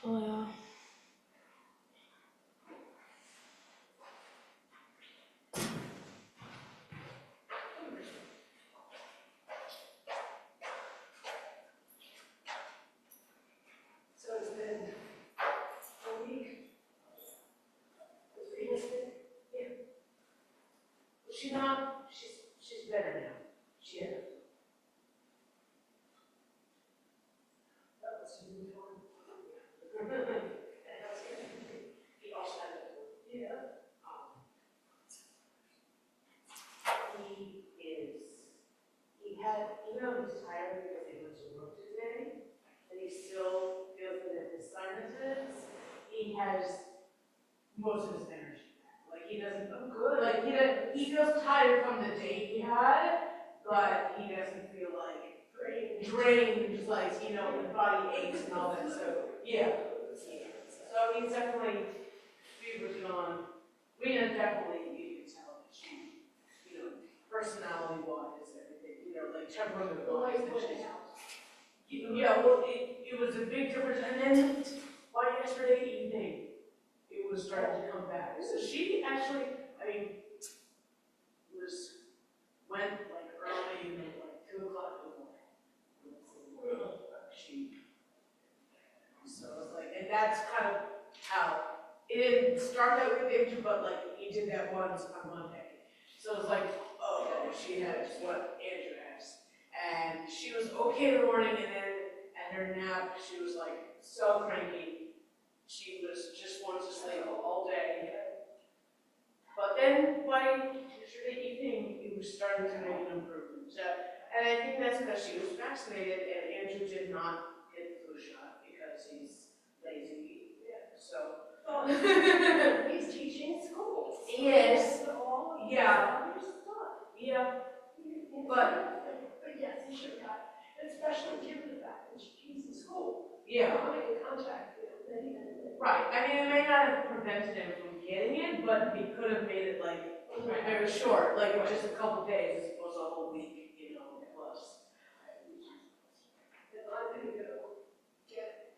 Oh yeah. So it's been a week. Yeah. She's not, she's better now. She has. That was a new one. He also had that one. Yeah. He had, even though he's tired because he went to work today, and he still feels it in his sinuses, he has most of his energy back. Like he doesn't, oh good. Like he feels tired from the day he had, but he doesn't feel like drained, like, you know, his body aches and all that stuff. Yeah. So he's definitely, fever's gone. Rena definitely, you can tell that she, you know, personality-wise, everything, you know, like temperament-wise, that she's. Yeah, well, it was a big difference, and then by yesterday evening, it was starting to come back. So she actually, I mean, went like early, like 2 o'clock in the morning. So it's like, and that's kind of how, it didn't start that way, maybe, but like, he did that once on Monday. So it's like, oh, she has what Andrew has. And she was okay in the morning, and then at her nap, she was like so cranky. She was just wanted to sleep all day. But then by yesterday evening, it was starting to make an improvement. So, and I think that's because she was vaccinated, and Andrew did not get the flu shot because he's lazy. Yeah. So. He's teaching school. Yes. Yeah. Yeah. But yes, he should have, especially given the fact that he's in school. Yeah. Coming in contact with many. Right. I mean, it may not have prevented him from getting it, but it could have made it like very short, like just a couple days as opposed to a whole week, you know, plus. And I'm gonna go get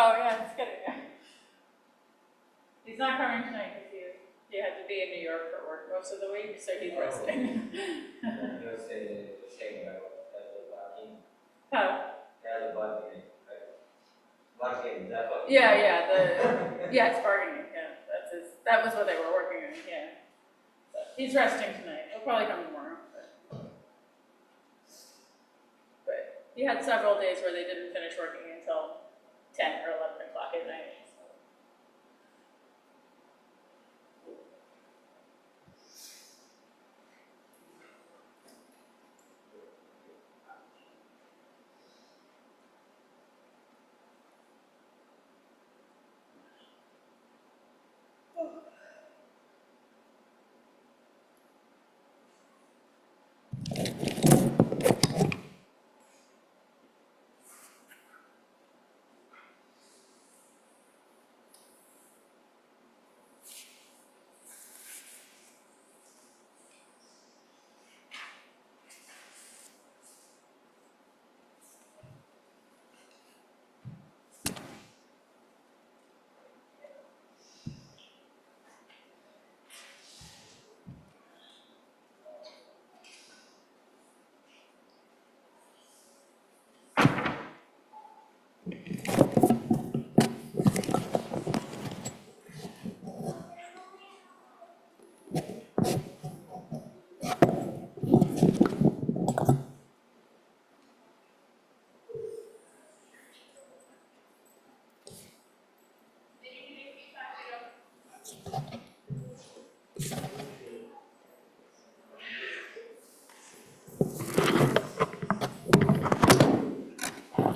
Oh, yeah, it's good. He's not coming tonight because he had to be in New York for work most of the week, so he's resting. You'll say the same about the barking. Huh? Yeah, the barking, right? Barking, that one. Yeah, it's bargaining, yeah, that was what they were working on, yeah. So he's resting tonight, he'll probably come tomorrow, but he had several days where they didn't finish working until 10 or 11 o'clock at night.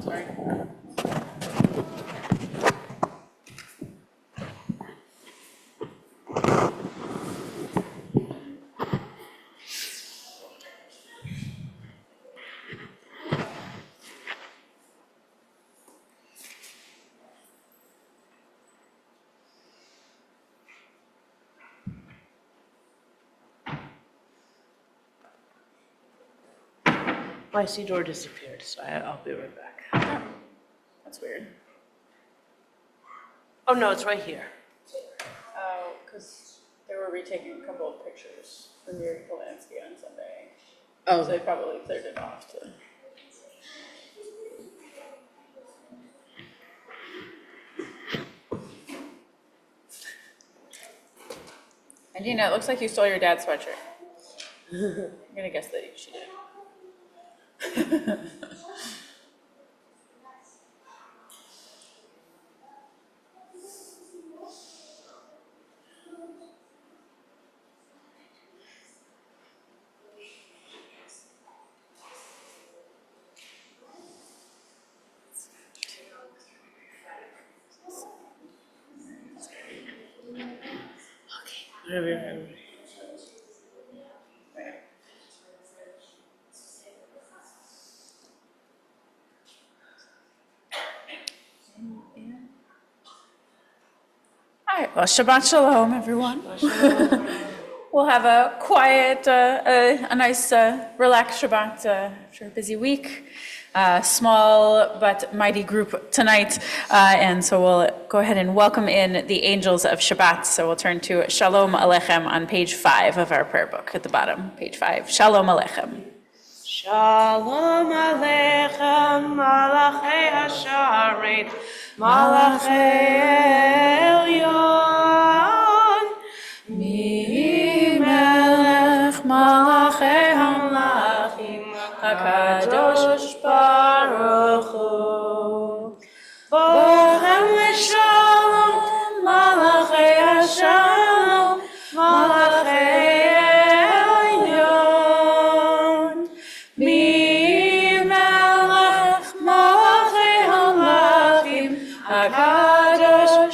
Sorry. My sea door disappeared, so I'll be right back. That's weird. Oh, no, it's right here. Oh, because they were retaking a couple of pictures from your Polanski on Sunday. Oh, So they probably cleared it off to. And Dina, it looks like you stole your dad's sweatshirt. I'm gonna guess that she did. whatever. All right, well, Shabbat Shalom, everyone. We'll have a quiet, a nice, relaxed Shabbat after a busy week. Small but mighty group tonight, and so we'll go ahead and welcome in the angels of Shabbat. So we'll turn to Shalom Aleichem on page 5 of our prayer book at the bottom, page 5. Shalom Aleichem. Shalom Aleichem, Malachei Hasharet, Malachei Elyon, Melech Malachei Hamlachim, HaKadosh Baruch Hu. Borem Shalom, Malachei Hashalom, Malachei Elyon, Melech Malachei Hamlachim, HaKadosh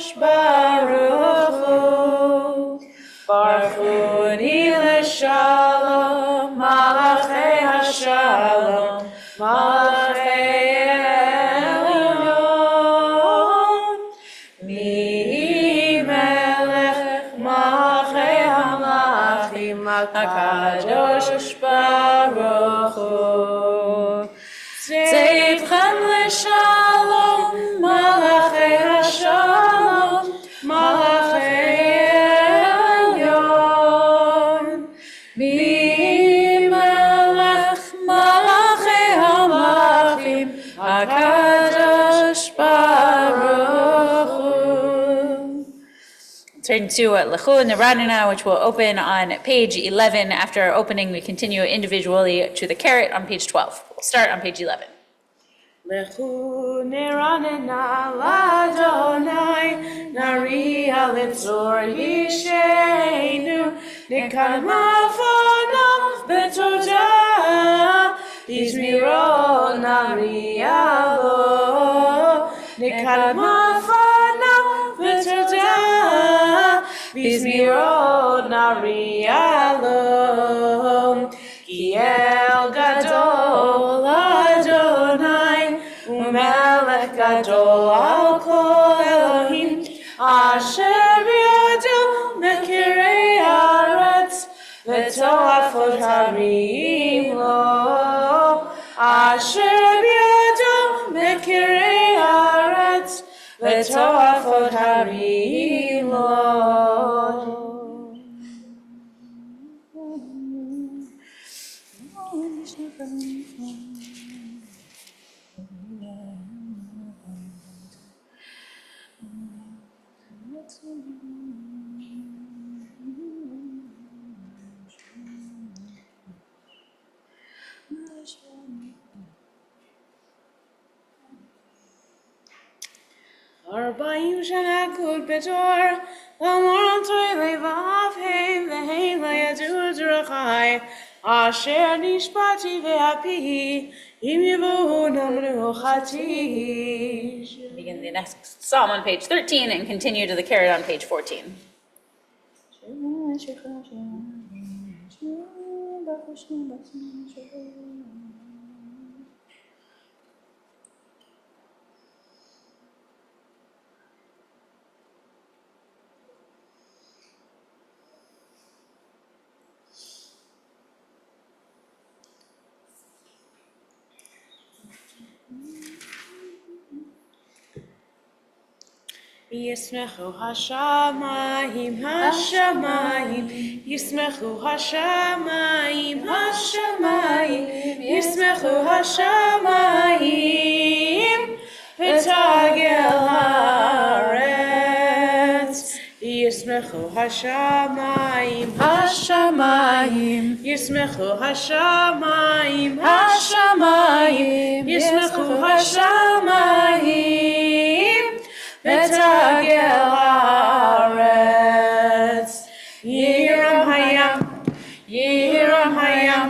Kadosh Baruch Hu. Turn to L'chu Neranina, which will open on page 11. After our opening, we continue individually to the Karet on page 12. We'll start on page 11. Lechu neranena l'Adonai, nariya litzor yisheinu, nekadma v'nam b'todah, bizmiro nariya lo, nekadma v'nam b'todah, bizmiro nariya lo, ki el gadol Adonai, Melech gadol al kol Elohim, asher b'yado mekirei haaretz, v'to'afot harim lo. Asher b'yado mekirei haaretz, v'to'afot harim lo. Arba'im shana kud betor, l'mor toile v'avheim v'heim la'yadu drachai, asher nishpati ve'api, im yivuhu namru chatish. Begin the next psalm on page 13 and continue to the Karet on page 14. Yismechu hashamayim, hashamayim, yismechu hashamayim, hashamayim, yismechu hashamayim, v'tagel haaretz. Yismechu hashamayim, hashamayim, yismechu hashamayim, hashamayim, yismechu hashamayim, v'tagel haaretz. Yiram hayam, yiram hayam,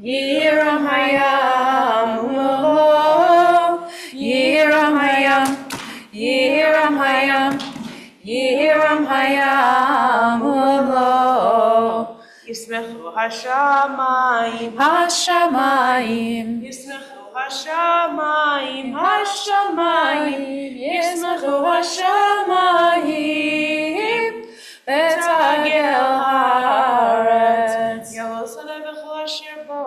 yiram hayam, oh, yiram hayam, yiram hayam, yiram hayam, oh. Yismechu hashamayim, hashamayim, yismechu hashamayim, hashamayim, yismechu hashamayim, v'tagel haaretz. Yavosale v'chol asher bo,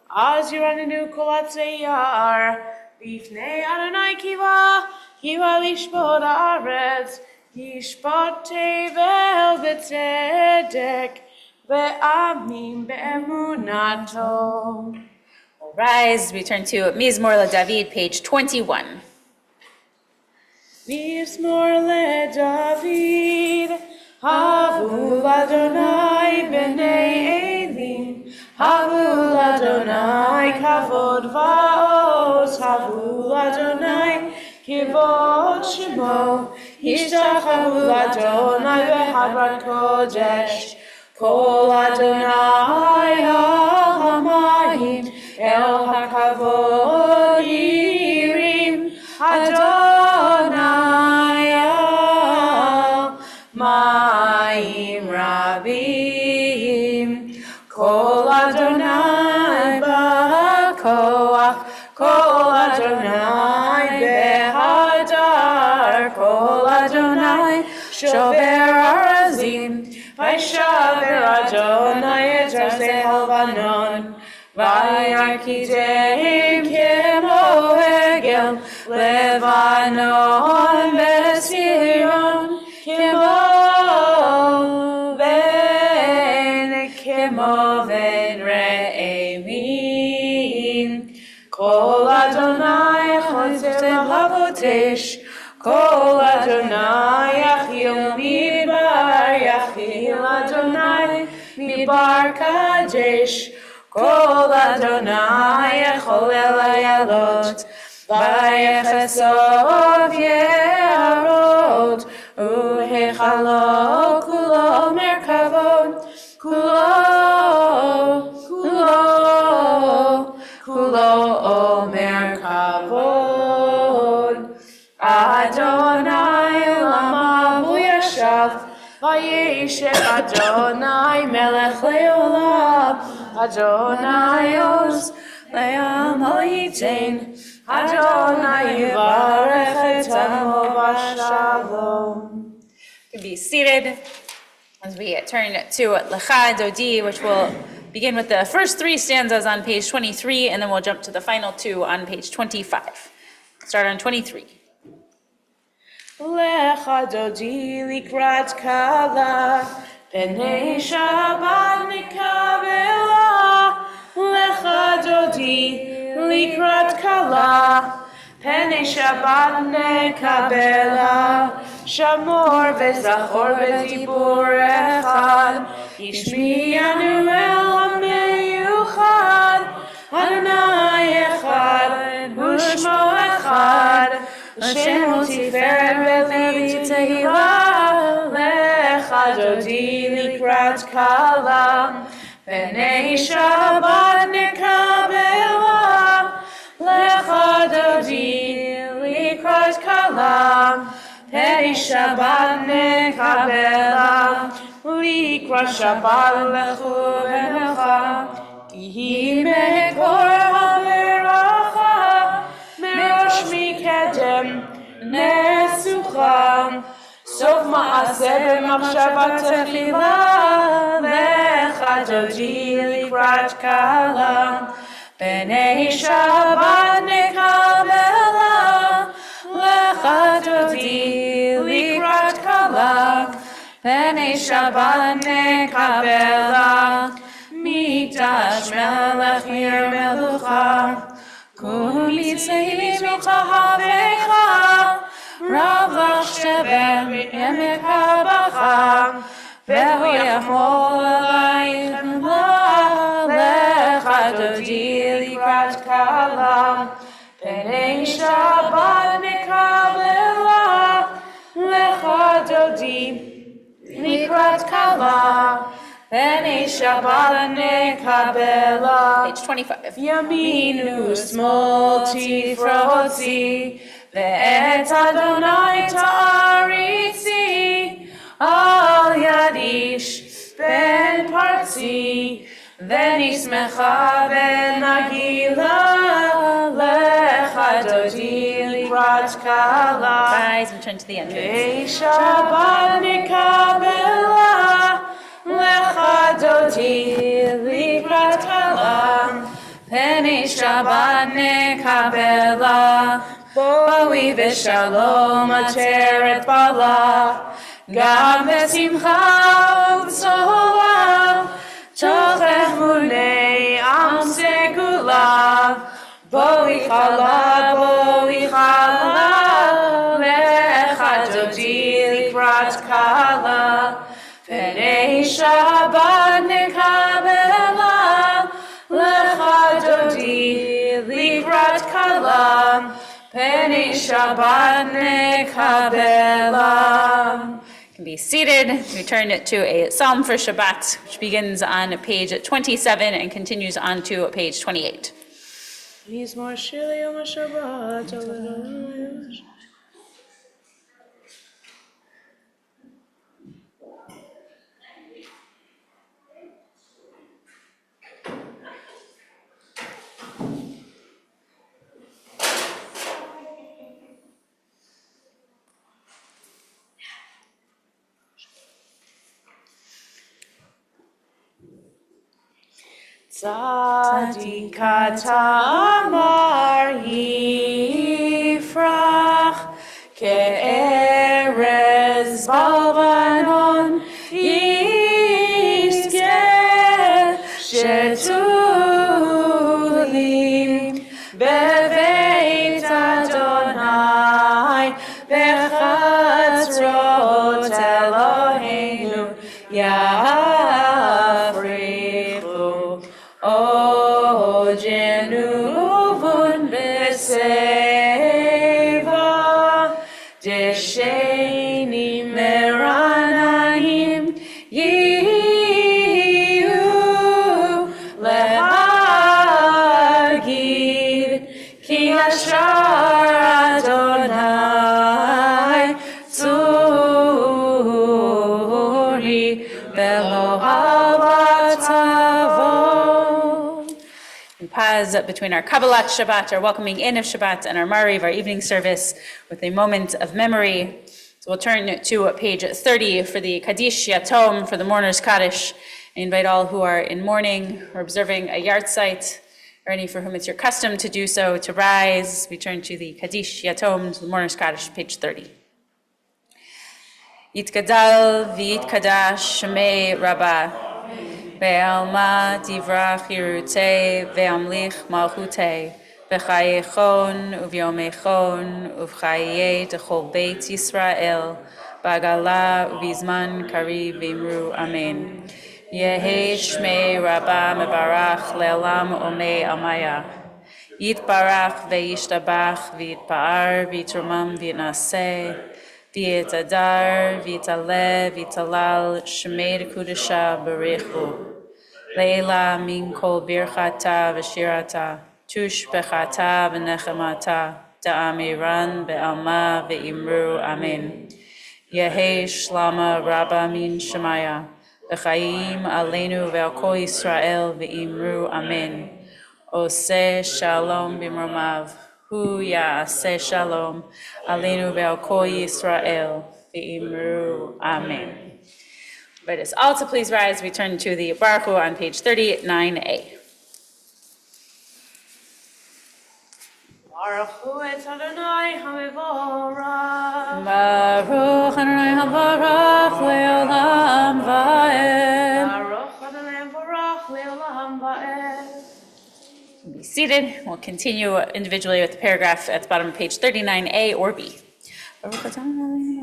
az yiranenu kol atzeyar, b'ifnei Adonai kiva, kiva lishbot haaretz, yishbot tevel b'tzedek, ve'amim be'emunato. We'll rise. We turn to Mizmor LeDavid, page 21. Mizmor LeDavid, havu l'Adonai b'nei Elim, havu l'Adonai kavod va'oz, havu l'Adonai kivod shemo, ishtachavu l'Adonai v'hadrat kodesh, kol Adonai ha'hamayim, el hakavod yirim, Adonai al-mayim rabim, kol Adonai ba'koach, kol Adonai behadar, kol Adonai shover arazim, vayshaver Adonai et arzei halvanon, vayarkiteim kemo hegel, Levanon besiron, kemo ven re'emim, kol Adonai choser Lavotesh, Kol Adonai Yachil Midbar, Yachil Adonai Midbar Kadesh, Kol Adonai Yachol El Ayalot, Vayechesov Yeharot, Uhechalo Kulo Merkavot, Kulo Omer Kavod. Adonai Lama Yashav, Vayeshev Adonai Melech Leolam, Adonai Oz Leam Yitain, Adonai Yivarech et Amo Vashalom. Be seated as we turn to Lecha Dodi, which will begin with the first three stanzas on page 23, and then we'll jump to the final two on page 25. Start on 23. Lecha Dodi Likrat Kala, B'nei Shabbat Nikabela. Lecha Dodi Likrat Kala, B'nei Shabbat Nikabela. Shamor v'zachor v'dibur echad, Yishmi'anu el ha'meyuchad, Adonai echad, U'shmo echad, L'shem u'tiferet v'levi tehila, Lecha Dodi likrat kala, B'nei Shabbat nikabela, Lecha Dodi likrat kala, B'nei Shabbat nekabela, Likrat Shabbat lechu v'necha, Ki mekor ha'beracha, Merosh mikedem nesucha, Sof ma'aseh b'machshavat tefila, Lecha Dodi likrat kala, B'nei Shabbat nekabela, Lecha Dodi likrat kala, B'nei Shabbat nekabela, Mikdash melech ir melucha, Kumitzei michahavecha, Rav l'chshever yemek habacha, Ve'hu yachmol alaychem la, Lecha Dodi likrat kala, B'nei Shabbat nekabela, Lecha Dodi likrat kala, B'nei Shabbat nekabela. Page 25. Yaminu smol tifrotzi, Ve'et Adonai ta'aritzi, Al yadish ben partzi, Ve'nismecha ve'nagila, Lecha Dodi likrat kala, Rise and turn to the entrance. B'nei Shabbat nekabela, Lecha Dodi likrat kala, B'nei Shabbat nekabela, Boi v'shalom ateret bala, Gam v'simcha u'b'sola, Tochech munei am segula, Boi chala, Lecha Dodi likrat kala, B'nei Shabbat nekabela, Lecha Dodi likrat kala, B'nei Shabbat nekabela. Can be seated. We turn to a psalm for Shabbat, which begins on page 27 and continues on to page 28. Mizmor shir yom haShabbat, Adonai. Tzadikata amar yifrach, ke'erez balvanon yizkeh, shetulim beveit Adonai. bechatzrot Eloheinu yafrichu ojenuvun beseva desheni meranayim yiyu lehagid ki hashar Adonai tzuri belohavatavo. We pause between our Kabbalat Shabbat, our welcoming in of Shabbat, and our Mariv, our evening service, with a moment of memory. So we'll turn to page 30 for the Kaddish Yatom, for the mourner's Kaddish. I invite all who are in mourning or observing a yahrzeit, or any for whom it's your custom to do so, to rise. We turn to the Kaddish Yatom, to the mourner's Kaddish, page 30. Yitkadal v'yitkadash shemei Rabbah, ve'alma divrach yirutei, ve'amlich malchutei, v'chayechon uvyomechon uvchaye dechol beit Yisrael, bagala uvizman kariv v'imru amen. Yehi shmei Rabbah mevarach le'olam omei amaya. Yitbarach ve'yishtabach v'yitpa'ar v'yitrumam v'yitnaseh v'yitadar v'yitaleh v'yitalal shmei kudasha barichu. Leila min kol birchata v'shirata tush bechata v'nechemata da'amiran be'alma ve'imru amen. Yehi shlama Rabbah min shemaya v'chaim aleinu ve'al kol Yisrael ve'imru amen. Oseh shalom b'mromav hu ya'aseh shalom aleinu ve'al kol Yisrael ve'imru amen. Invite us all to please rise. We turn to the Baruch Hu on page 39a. Baruch Hu et Adonai HaMevorach. Baruch Adonai HaBarach le'olam va'ed. Baruch Adonai HaMevorach le'olam va'ed. Be seated. We'll continue individually with the paragraph at the bottom of page 39a or b. Baruch Adonai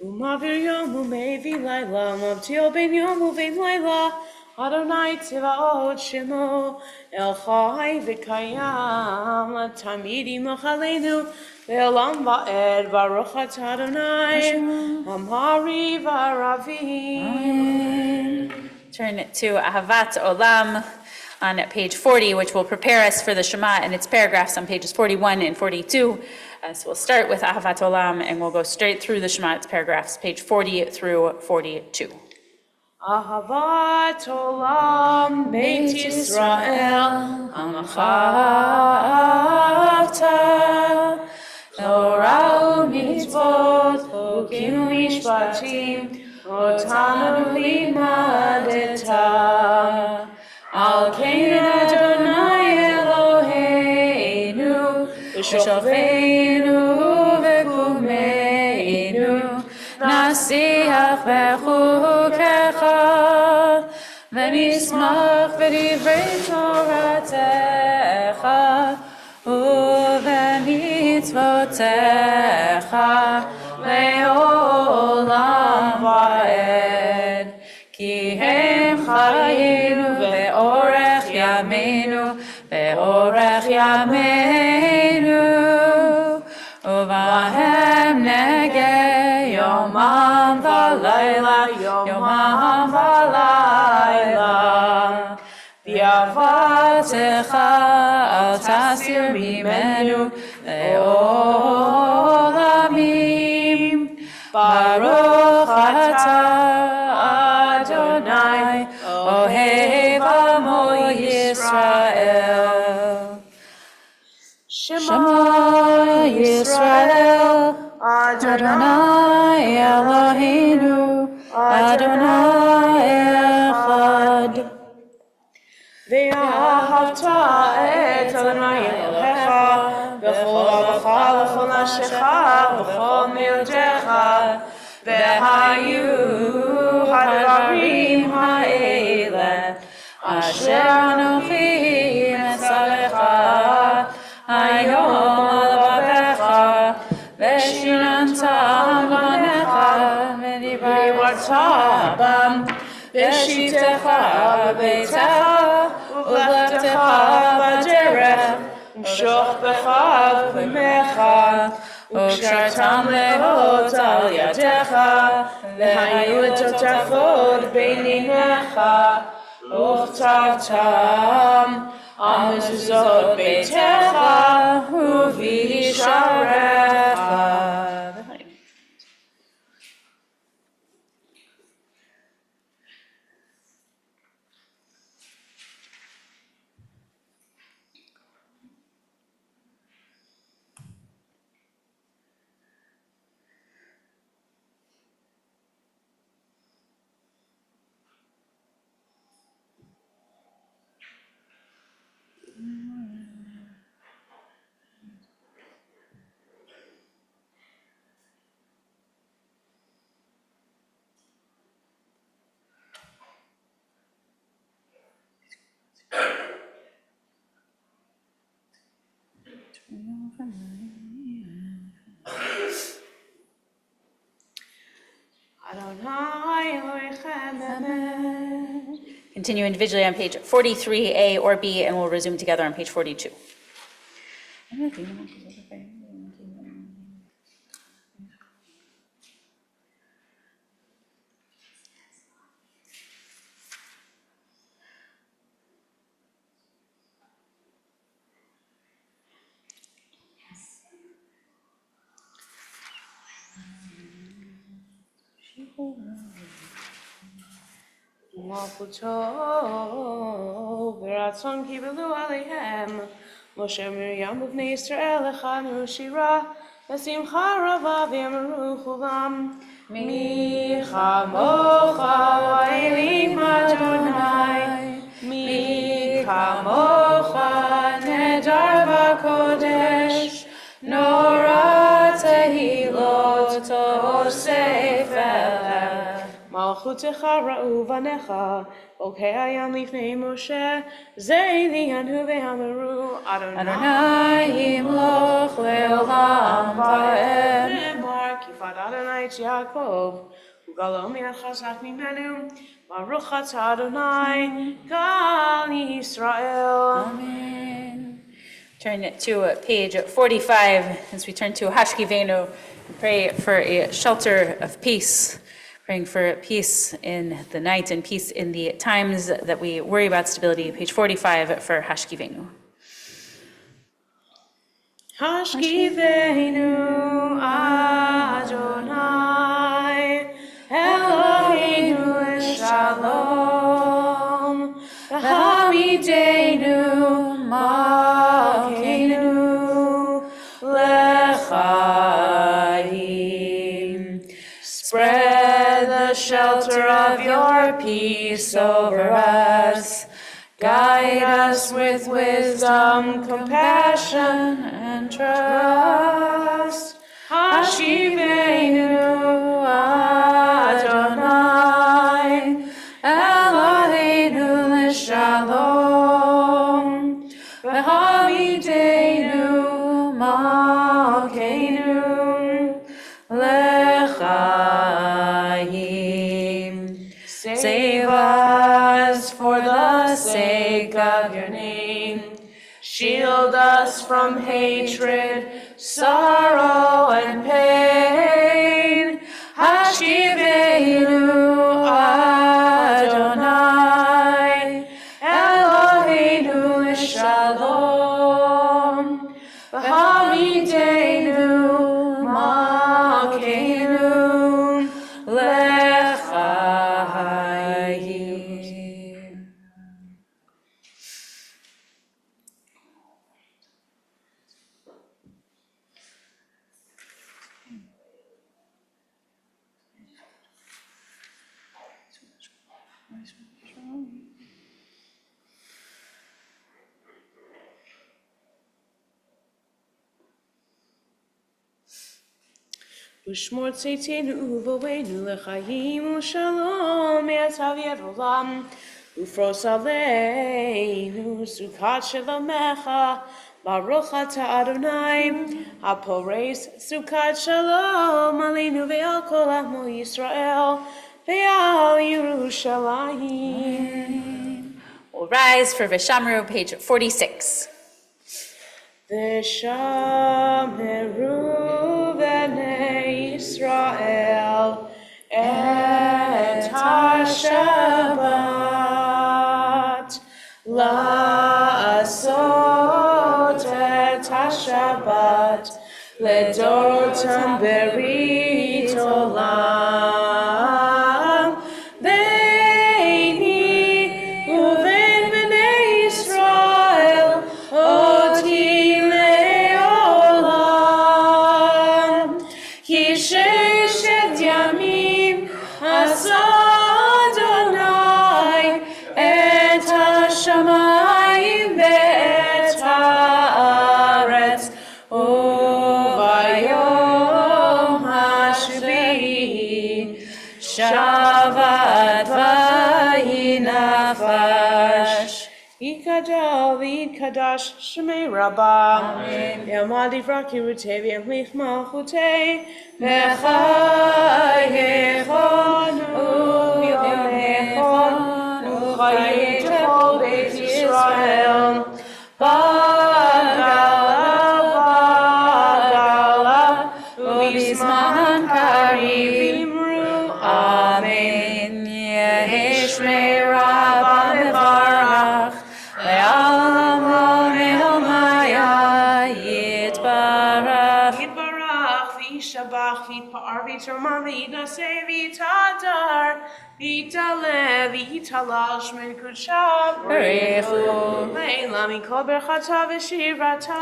Umavir yom umevi laila, mavtio ben yom uvein laila, Adonai tzivaot shemo, El chai v'kayam, tamidi mochalenu, ve'olam va'ed, Baruch atah Adonai, Amari v'aravim. Turn to Ahavat Olam on page 40, which will prepare us for the Shema and its paragraphs on pages 41 and 42. So we'll start with Ahavat Olam and we'll go straight through the Shema, its paragraphs, page 40 through 42. Ahavat olam Beit Yisrael, Amachavta, Torah u'mitzvot, Chukim u'mishpatim, Otanu limadeta. Al kein Adonai Eloheinu, V'shofeinu v'kumeinu, Nasiach b'chukecha, V'nismach b'divrei Toratecha, U'v'mitzvotecha, Le'olam va'ed. Ki hem chayenu ve'orech yameinu, ve'orech yameinu, uvahem negeh yomam v'layla, yomam v'layla. V'yavatecha al tasir mimenu le'olamim. Baruch atah Adonai, Ohev Amo Yisrael. Shema Yisrael, Adonai Eloheinu, Adonai Echad. Ve'ahavta את אדוני אלוהיך בכל לבבך וכל נפשך ובכל מאודך והיו הדברים האלה אשר אנוכי מצווך היום על לבבך ושיננתם בניך ודיברת בם בשיטתך בביתך ובלכתך בדרך ומשוך בך ובפניך וקשרתם להות על ידיך והיו לטוטפות בין עיניך וכתבתם על מזוזות ביתך ובשעריך. Continue individually on page 43A or B, and we'll resume together on page 42. מלכותו ורצון קיבלו עליהם משה ומרים ובני ישראל הכנו שירה בשמחה רבה ואמרו כולם מי כמוך האלים אדוני מי כמוך נהדר בקודש נורא תהילות תוסף אליך מלכותך ראו בניך חוקי הים לפני משה זה עניינו ואמרו אדוני ימלוך לעולם ועד נאמר כיפת אדוני את יעקב וגלו מיד חזק ממנו ברוך אתה אדוני גל ישראל. Amen. Turn to page 45 as we turn to Hashkivenu and pray for a shelter of peace. Praying for peace in the night and peace in the times that we worry about stability. Page 45 for Hashkivenu. Hashkivenu Adonai Eloheinu Shalom Hamidenu Malkeinu Lechaim. Spread the shelter of your peace over us. Guide us with wisdom, compassion, and trust. Hashivenu Adonai, Eloheinu l'shalom, v'hamidenu malkeinu lechaim. Save us for the sake of your name. Shield us from hatred, sorrow, and pain. Hashkivenu Adonai, Eloheinu l'shalom, v'hamidenu malkeinu lechaim. ושמור צאתנו ובואנו לחיים ושלום מעתה ועד עולם ופרוס עלינו סוכת שלומך ברוך אתה אדוני הפורס סוכת שלום עלינו ועל כל עמו ישראל ועל ירושלים. We'll rise for Vishamru, page 46. ושמרו בני ישראל את השבת לעשות את השבת לדורותם ברית עולם ביני ובין בני ישראל אותי לעולם כי ששת ימים עשה אדוני את השמיים ואת הארץ וביום השביעי שבת ויהי נפש. יתגדל ויתקדש שמי רבה. אמן. יעמד דברי קירותי וימליך מלכותי. בחייכון וביומכון וחיי כל בית ישראל. בגלה ובזמן קריב אמרו אמן. יהי שמי רבה מברך לעולם לעולמיה יתברך. יתברך וישבח ויתפאר ויתרומם ויתנשא ויתהדר ויתעלה ויתהלל שמי קודשה בריחו לעילא מכל ברכתה ושירתה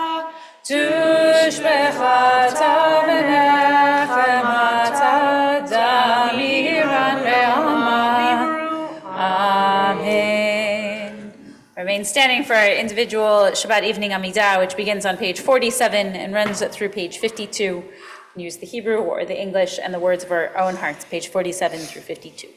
תושבחתה ונחמתה דמירן בעלמא. Amen. Remain standing for our individual Shabbat evening Amidah, which begins on page 47 and runs through page 52. Use the Hebrew or the English and the words of our own hearts, page 47 through 52.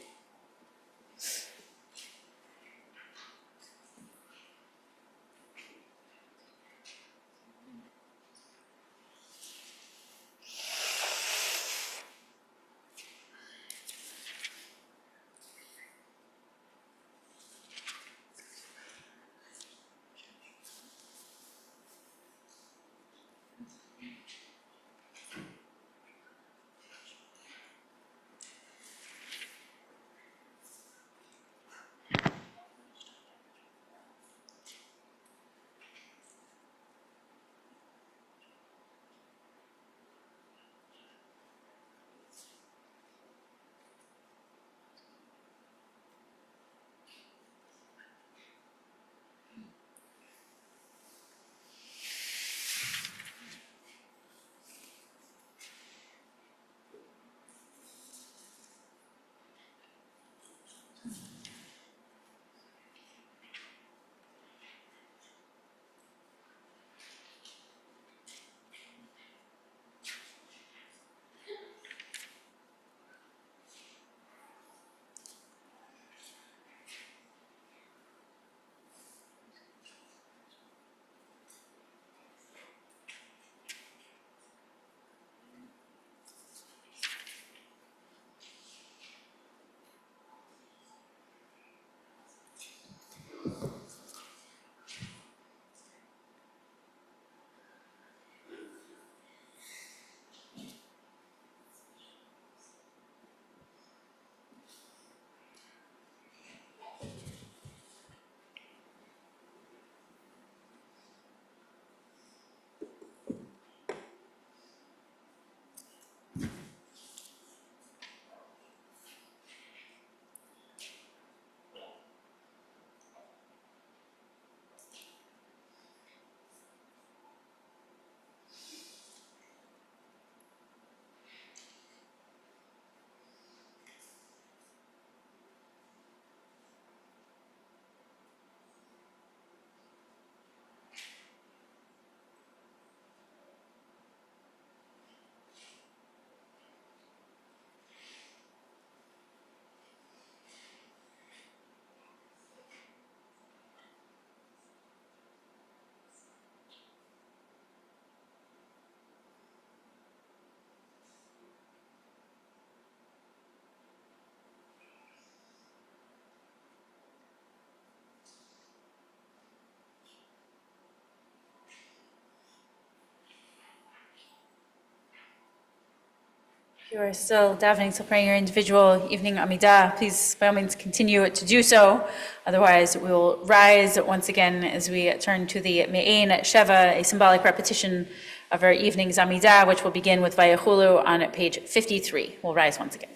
If you are still davening, still praying your individual evening Amidah, please by all means continue to do so. Otherwise, we will rise once again as we turn to the Me'ein Sheva, a symbolic repetition of our evening's Amidah, which will begin with Vayachulu on page 53. We'll rise once again.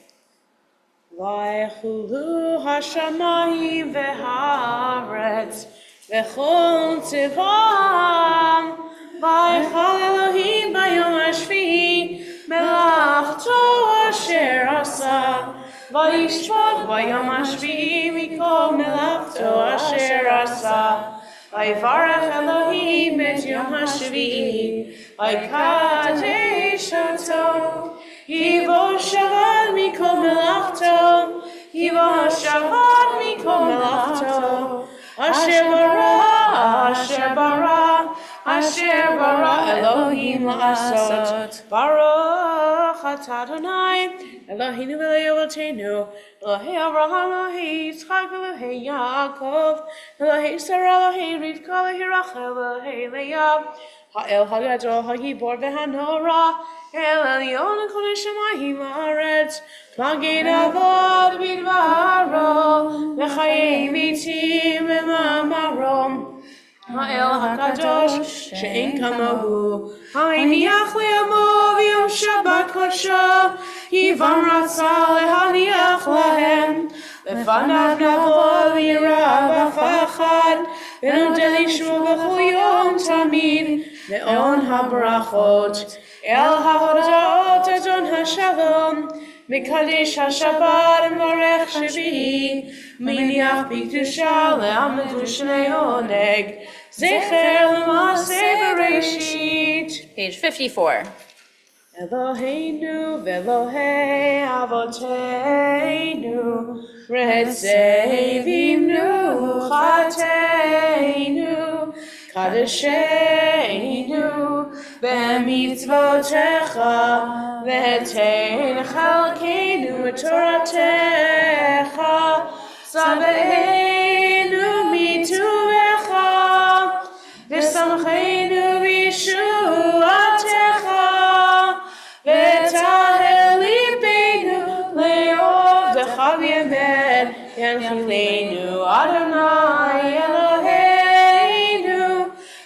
ויחולו השמיים והארץ וכל צבאם ויכל אלוהים ביום השביעי מלאכתו אשר עשה וישפוט ביום השביעי מכל מלאכתו אשר עשה ויברך אלוהים את יום השביעי ויקדש אותו Hivo Shabbat Mikol Melachto, Hivo Shabbat Mikol Melachto, Asher bara, Asher bara, Asher bara Elohim la'asot, Baruch atah Adonai, Eloheinu v'Eloheinu, Elohei Avraham, Elohei Yitzchak, Elohei Yaakov, Elohei Sarah, Elohei Rivka, Elohei Rachel, Elohei Leah, Ha'el Hagadol, Ha'gibor v'Hanora, El Elyon Kol Shamayim Haaretz, Magid Avod Bidvaro, V'chayei Mitim V'mamarom, Ha'el HaKadosh She'en Kamohu, Ha'iniach Le'amo V'yom Shabbat Kodsho, Yivam Ratzah Le'haniach Lahem, V'fanav Navod V'yirah V'fachad, V'nodeh Lishmo B'chol Yom Tamid, Ve'on HaBrachot, El HaHodot Adon HaShalom, Mekadesh HaShabbat Morech Shvi'i, Miniach B'Kedusha Le'am Medushnei Oneg, Zecher L'Maaseh Bereshit. Page 54. Eloheinu v'Elohei Avoteinu, Retzei v'imnu Chateinu, Kadesheinu b'mitzvotecha, V'etein chalkeinu Toratecha, Sabeinu mituvecha, V'samcheinu v'yishuatecha, V'tahel libeinu le'ovdecha v'yemet, Yanchilenu Adonai Eloheinu,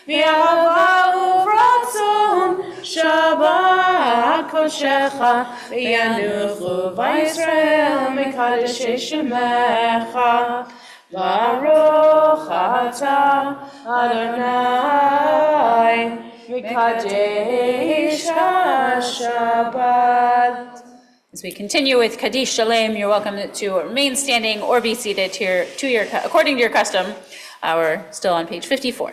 V'yahava uvratzon, Shabbat Kodeshecha, V'yanuchu v'Yisrael Mekadeshei Shemecha, Baruch atah Adonai Mekadesh HaShabbat. As we continue with Kaddish Shalem, you're welcome to remain standing or be seated here according to your custom. We're still on page 54.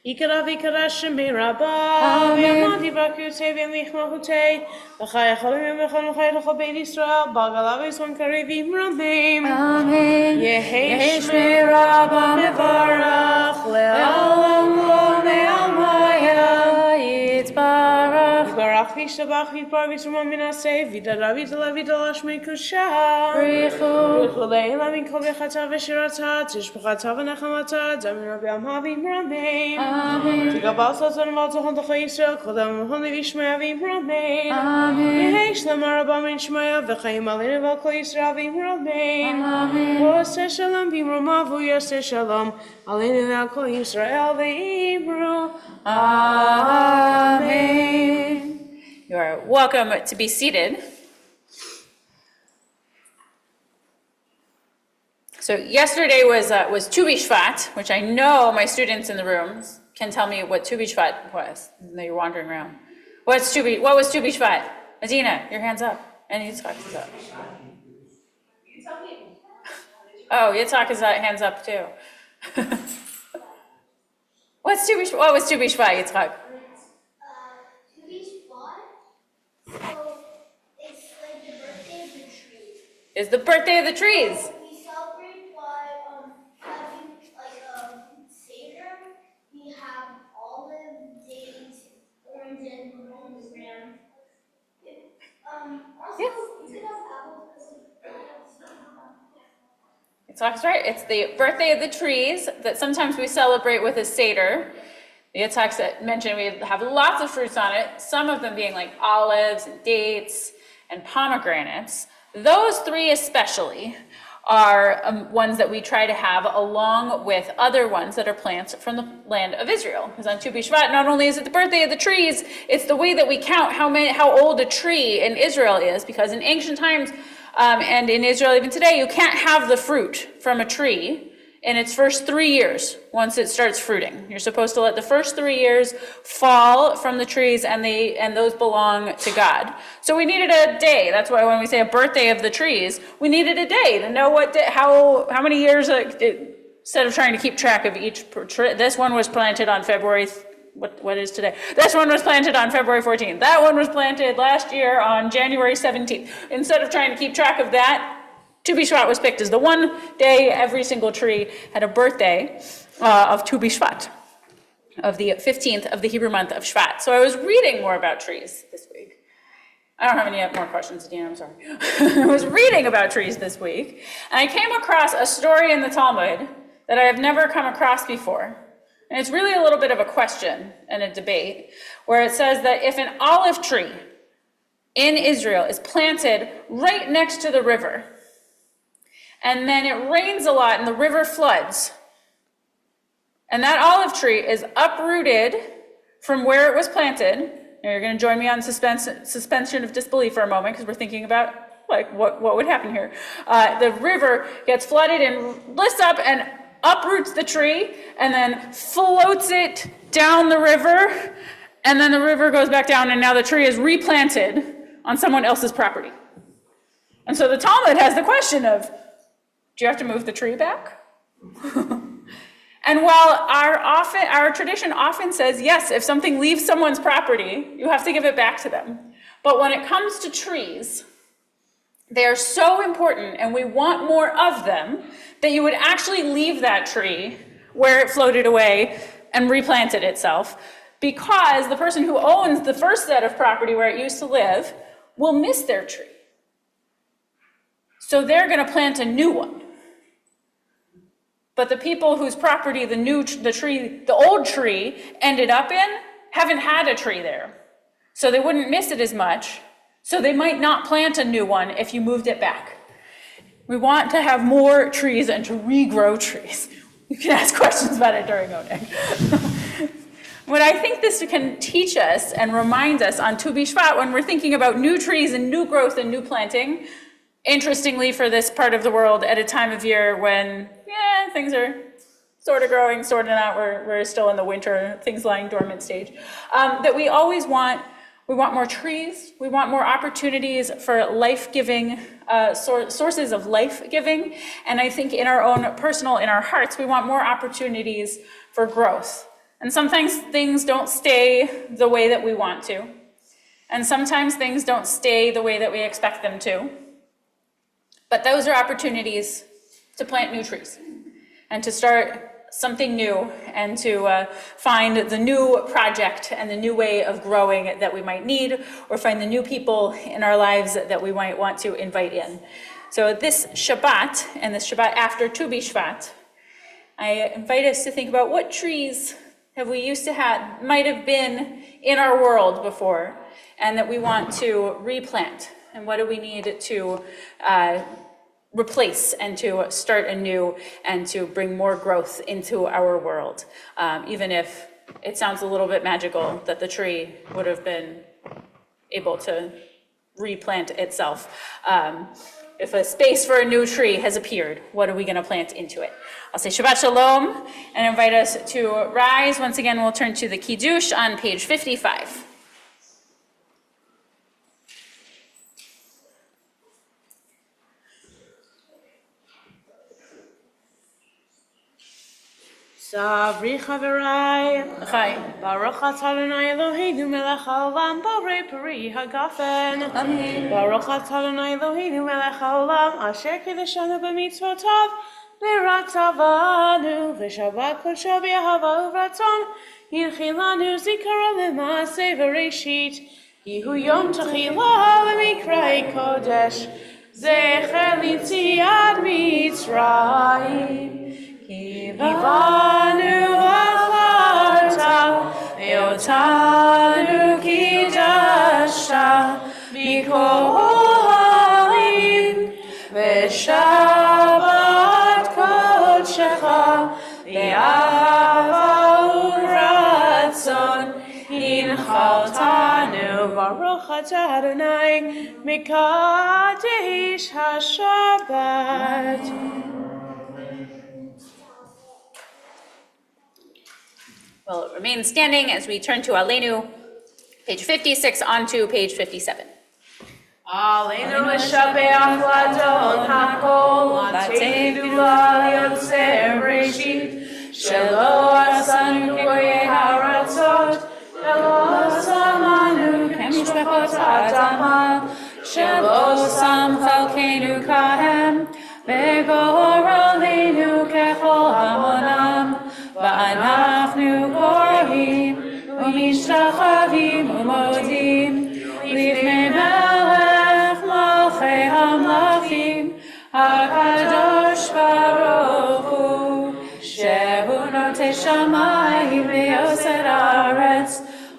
Ikara v'ikara shemei rabba, v'yamadi b'akutei v'yamichmahutei, v'chai acholim v'chai v'chai v'chai b'eit Yisrael, b'galav v'yiswan karevim rabim. Amen. Yehi shmei rabba mevarach, le'olam lo me'almaya, Yitzbarach. Yitzbarach v'yishtabach v'yitbar v'yitzuman minaseh, v'yidara v'yidala v'yidala shmei kusha. Brichu. V'chulei lam yinkol v'chata v'shirata, tishbachata v'nechamata, damin rabbi amhavim rabim. Amen. Tigabal Satan Valzahon the Israel, Kodam Honey Vishmayavim Ramain. Amen. Yehesh Lamarabam in Shmaya, Vechayim Alina Valko Israelim Ramain. Amen. Yoseh Shalom Bimromavu, Yoseh Shalom, Alina Valko Israel, the Hebrew. Amen. You are welcome to be seated. So yesterday was Tu B'Shvat, which I know my students in the rooms can tell me what Tu B'Shvat was. They're wandering around. What was Tu B'Shvat? Medina, your hand's up. And Yitzchak is up. Oh, Yitzchak is hands up too. What was Tu B'Shvat, Yitzchak? To be spot, so it's like the birthday of the tree. It's the birthday of the trees. We celebrate by having like a Seder. We have olive, dates, orange, and ram. Also, Yes. we could have apples because Yitzchak's right. It's the birthday of the trees that sometimes we celebrate with a Seder. The Yitzhaks that mentioned we have lots of fruits on it, some of them being like olives and dates and pomegranates. Those three especially are ones that we try to have along with other ones that are plants from the land of Israel. Because on Tu B'Shvat, not only is it the birthday of the trees, it's the way that we count how old a tree in Israel is, because in ancient times, and in Israel even today, you can't have the fruit from a tree in its first 3 years once it starts fruiting. You're supposed to let the first 3 years fall from the trees, and those belong to God. So we needed a day. That's why when we say a birthday of the trees, we needed a day to know how many years, instead of trying to keep track of each tree. This one was planted on February, what is today? This one was planted on February 14th. That one was planted last year on January 17th. Instead of trying to keep track of that, Tu B'Shvat was picked as the one day every single tree had a birthday of Tu B'Shvat, of the 15th of the Hebrew month of Shvat. So I was reading more about trees this week. I don't have any more questions, Dean, I'm sorry. I was reading about trees this week, and I came across a story in the Talmud that I have never come across before. And it's really a little bit of a question and a debate, where it says that if an olive tree in Israel is planted right next to the river, and then it rains a lot and the river floods, and that olive tree is uprooted from where it was planted. Now you're going to join me on suspension of disbelief for a moment, because we're thinking about what would happen here. The river gets flooded and lifts up and uproots the tree and then floats it down the river, and then the river goes back down, and now the tree is replanted on someone else's property. And so the Talmud has the question of, do you have to move the tree back? And while our tradition often says, yes, if something leaves someone's property, you have to give it back to them. But when it comes to trees, they are so important, and we want more of them, that you would actually leave that tree where it floated away and replant it itself, because the person who owns the first set of property where it used to live will miss their tree. So they're going to plant a new one. But the people whose property the old tree ended up in haven't had a tree there. So they wouldn't miss it as much. So they might not plant a new one if you moved it back. We want to have more trees and to regrow trees. You can ask questions about it during Oneg. What I think this can teach us and remind us on Tu B'Shvat, when we're thinking about new trees and new growth and new planting, interestingly for this part of the world at a time of year when, things are sort of growing, sort of not, we're still in the winter, things lying dormant stage, that we always want more trees, we want more opportunities for life-giving, sources of life-giving, and I think in our hearts, we want more opportunities for growth. And sometimes things don't stay the way that we want to, and sometimes things don't stay the way that we expect them to. But those are opportunities to plant new trees and to start something new and to find the new project and the new way of growing that we might need, or find the new people in our lives that we might want to invite in. So this Shabbat and this Shabbat after Tu B'Shvat, I invite us to think about what trees have we used to have, might have been in our world before, and that we want to replant, and what do we need to replace and to start anew and to bring more growth into our world, even if it sounds a little bit magical that the tree would have been able to replant itself. If a space for a new tree has appeared, what are we going to plant into it? I'll say Shabbat Shalom and invite us to rise. Once again, we'll turn to the Kiddush on page 55. Sabri Chaverai, Baruch Atah Adonai Eloheinu melech haolam, borei peri hagafen. Amen. Baruch Atah Adonai Eloheinu melech haolam, asher kiddushanu b'mitzvotav, v'ratzavanu, v'shabbat kodsho b'yahava uvratzon, yilchi lanu zikara l'maaseh v'reishit, Yehu yom techila l'mikrai kodesh, zecher l'yetziat Mitzrayim. Kivanu v'charta אותנו קידשת מכל העמים, ושבת קודשך באהבה ורצון הנחלתנו. Baruch atah Adonai mikadesh hashabbat. We'll remain standing as we turn to Aleinu, page 56 on to page 57. Aleinu l'shabeach l'adon hakol, l'teinu l'yotzer reshit, shelo asanu goyei haratzot, shelo samanu kemishpachot adama, shelo sam chalkeinu kahem, begor aleinu kechol hamonam, va'anachnu korhim, u'mishtachavim u'modim, lifnei melech malchei hamlachim, hakadosh baruch hu, shehu notei shamayim ve'yoser haaretz,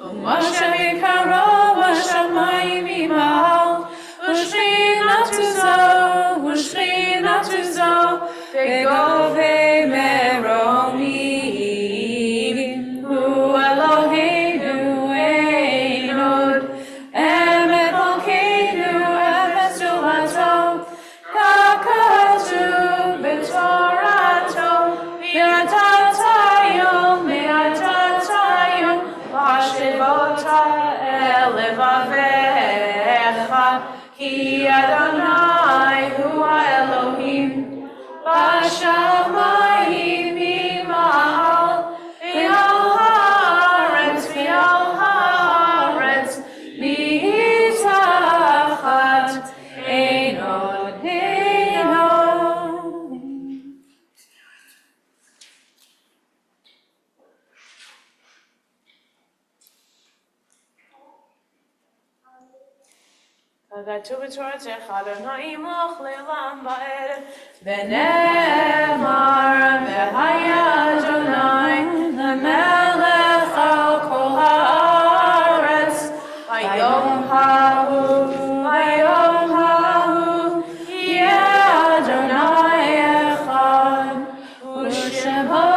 u'moshe yikaro v'shamayim imal, u'shrinatu zo, begovei meromim, hu Eloheinu ein od, emet malkeinu emes tulato, kakatu b'torato, mi'atayom, v'ashivota el levavecha, ki Adonai hu ha'Elohim, v'shamayim imal, v'al haaretz, mitachat ein od, ein od. Kagatu b'toratech Adonai imloch le'olam va'ed, v'ne'emar v'haya Adonai le'melech al kol haaretz, v'yom hahu yeh Adonai echad, u'shemo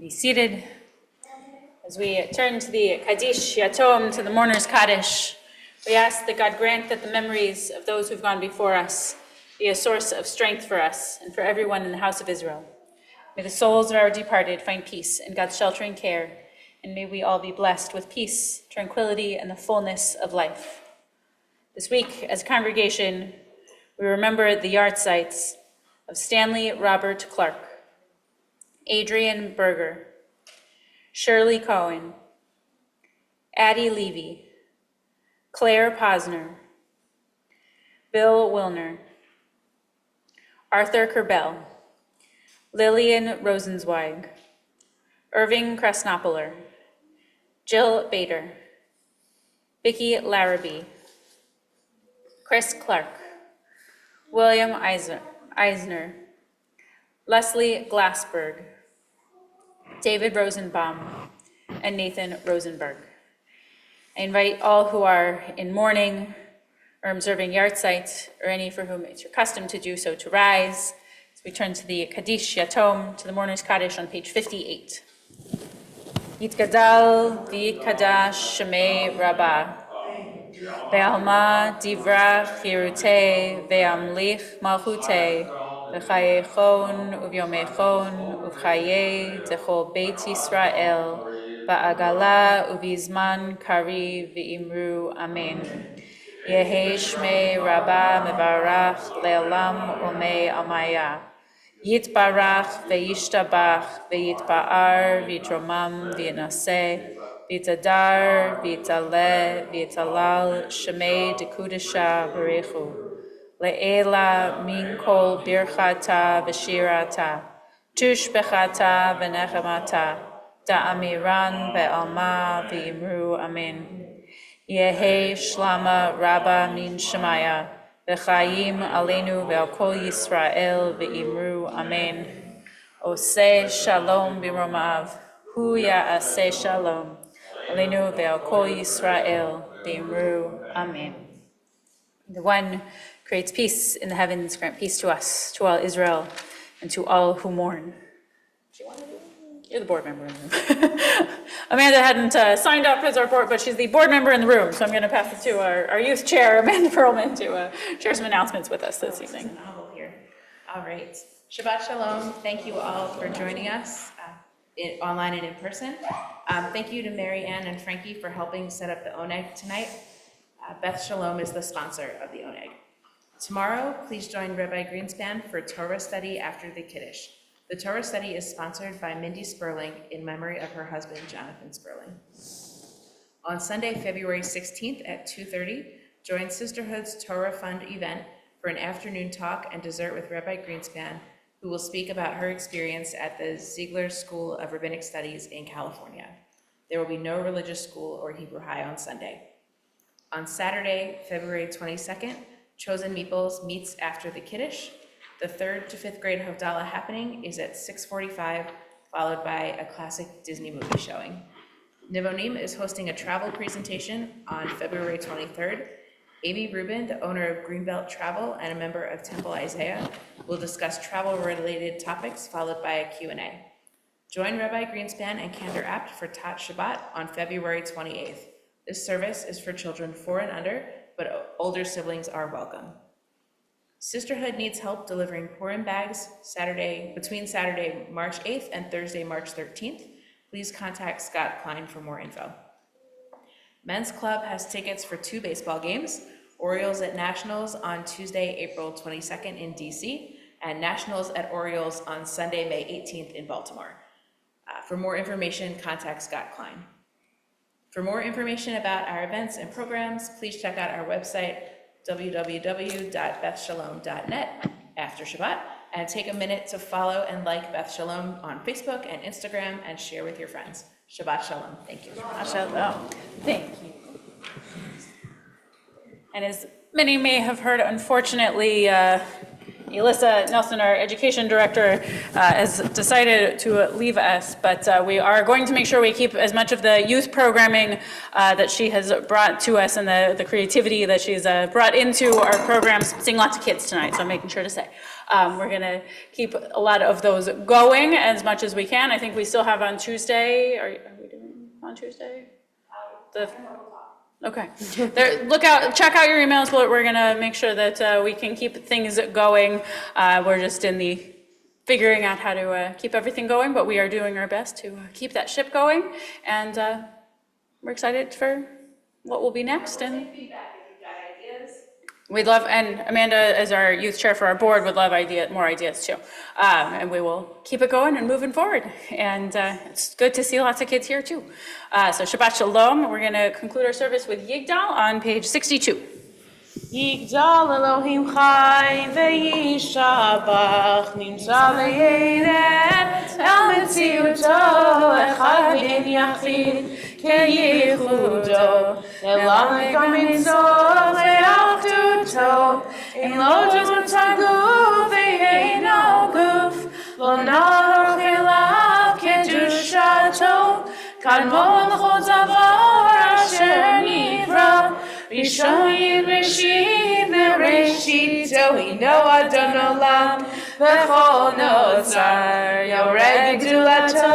Be seated as we turn to the Kaddish Yatom, to the mourner's Kaddish. We ask that God grant that the memories of those who've gone before us be a source of strength for us and for everyone in the house of Israel. May the souls of our departed find peace in God's sheltering care, and may we all be blessed with peace, tranquility, and the fullness of life. This week, as a congregation, we remember the yahrzeits of Stanley Robert Clark, Adrian Berger, Shirley Cohen, Addie Levy, Claire Posner, Bill Wilner, Arthur Kerbel, Lillian Rosenzweig, Irving Krasnopoler, Jill Bader, Vicki Larrabee, Chris Clark, William Eisner, Leslie Glassberg, David Rosenbaum, and Nathan Rosenberg. I invite all who are in mourning or observing yahrzeit, or any for whom it's your custom to do so, to rise as we turn to the Kaddish Yatom, to the mourner's Kaddish on page 58. Yitgadal v'yitkadash shemei Rabbah, ve'alma divrach chirutei, ve'amlich malchutei, v'chayechon uvyomechon uvchaye dechol beit Yisrael, ba'agala uvizman kari v'imru amen. Yehi shmei Rabbah mevarach le'olam umei amaya. Yitbarach ve'yishtabach ve'yitba'ar v'yitromam v'yinaseh v'yitadar v'yitaleh v'yitalal shemei dekudesha barechu. Le'ela min kol birchata v'shirata tushbechata v'nechemata da'amiran ve'alma v'yimru amen. Yehi shlama Rabba min Shemaya v'chaim aleinu ve'al kol Yisrael ve'imru amen. Oseh shalom b'romav, hu ya'aseh shalom, aleinu ve'al kol Yisrael ve'imru amen. The one creates peace in the heavens, grant peace to us, to all Israel, and to all who mourn. You're the board member in the room. Amanda hadn't signed up as our board, but she's the board member in the room, so I'm going to pass it to our youth chair, Amanda Perlman, to share some announcements with us this evening. Here. All right. Shabbat Shalom. Thank you all for joining us online and in person. Thank you to Mary Ann and Frankie for helping set up the Oneg tonight. Beth Shalom is the sponsor of the Oneg. Tomorrow, please join Rabbi Greenspan for Torah study after the Kiddush. The Torah study is sponsored by Mindy Sperling in memory of her husband, Jonathan Sperling. On Sunday, February 16th at 2:30, join Sisterhood's Torah Fund event for an afternoon talk and dessert with Rabbi Greenspan, who will speak about her experience at the Ziegler School of Rabbinic Studies in California. There will be no religious school or Hebrew High on Sunday. On Saturday, February 22nd, Chosen Meeples meets after the Kiddush. The 3rd to 5th grade Havdalah happening is at 6:45, followed by a classic Disney movie showing. Nivonim is hosting a travel presentation on February 23rd. Amy Rubin, the owner of Greenbelt Travel and a member of Temple Isaiah, will discuss travel-related topics, followed by a Q&A. Join Rabbi Greenspan and Kander Apt for Tat Shabbat on February 28th. This service is for children 4 and under, but older siblings are welcome. Sisterhood needs help delivering Purim bags between Saturday, March 8th and Thursday, March 13th. Please contact Scott Klein for more info. Men's Club has tickets for 2 baseball games, Orioles at Nationals on Tuesday, April 22nd in DC, and Nationals at Orioles on Sunday, May 18th in Baltimore. For more information, contact Scott Klein. For more information about our events and programs, please check out our website, www.bethshalom.net after Shabbat, and take a minute to follow and like Beth Shalom on Facebook and Instagram and share with your friends. Shabbat Shalom. Thank you. Shabbat Shalom. Thank you. And as many may have heard, unfortunately, Elissa Nelson, our education director, has decided to leave us, but we are going to make sure we keep as much of the youth programming that she has brought to us and the creativity that she's brought into our programs. Seeing lots of kids tonight, so I'm making sure to say. We're going to keep a lot of those going as much as we can. I think we still have on Tuesday. Are we doing on Tuesday? Okay. Check out your emails. We're going to make sure that we can keep things going. We're just in the figuring out how to keep everything going, but we are doing our best to keep that ship going. And we're excited for what will be next. And we'd love, and Amanda, as our youth chair for our board, would love more ideas too. And we will keep it going and moving forward. And it's good to see lots of kids here too. So Shabbat Shalom. We're going to conclude our service with Yigdal on page 62. יגדל אלוהים חי וישבח נמצא לילד אל מציאותו אחד אין יחיד כייחודו ללמד גם מצוא לאחדותו אין לו דמות הגוף ואינו גוף לא נערוך אליו קדושתו קדמון לכל דבר אשר נברא Rishon Rishit Bereshit Tohino Adon Olam V'chol Notzar Yored Gdulato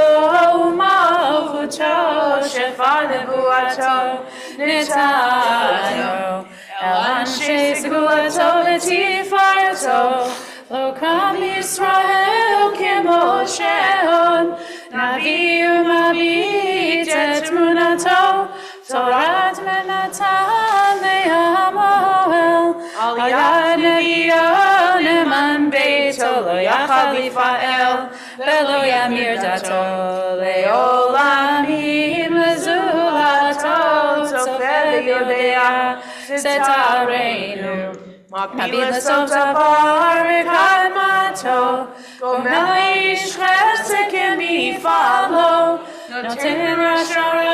Malchuto Shefa Nebuato Netano El Anshe Segulato V'Tifarato Lo Kam Yisrael Kemo Sheon Navi Umabit Et Munato Torat Menatan Le'amoel Al Yad Nevi'o Neman Beito Lo Yachal Lifael Velo Yamir Dato Le'olamim Lezulato Tzofel Yodea Setarenu Makbil Lesov Tavar V'Kadmato Gomel Ish Chesed Kemifalo Noten Rashara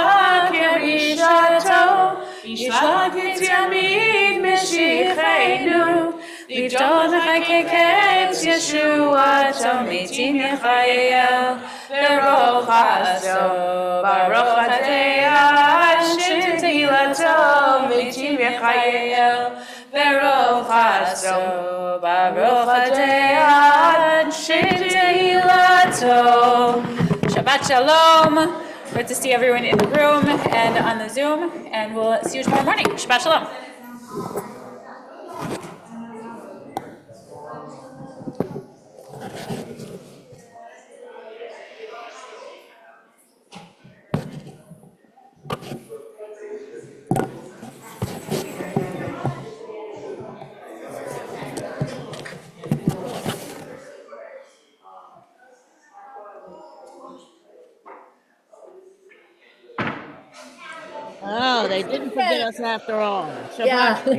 Kerishato Yishlach Yamid Meshichenu Livdol Mechakeket Yeshua Tomitim Yechael Baruch Haso Baruch Hadeya Shin Tehilato Mitim Yechael Baruch Haso Baruch Hadeya Shin Tehilato. Shabbat Shalom. Good to see everyone in the room and on the Zoom, and we'll see you tomorrow morning. Shabbat Shalom. Oh, they didn't forget us after all. Shabbat.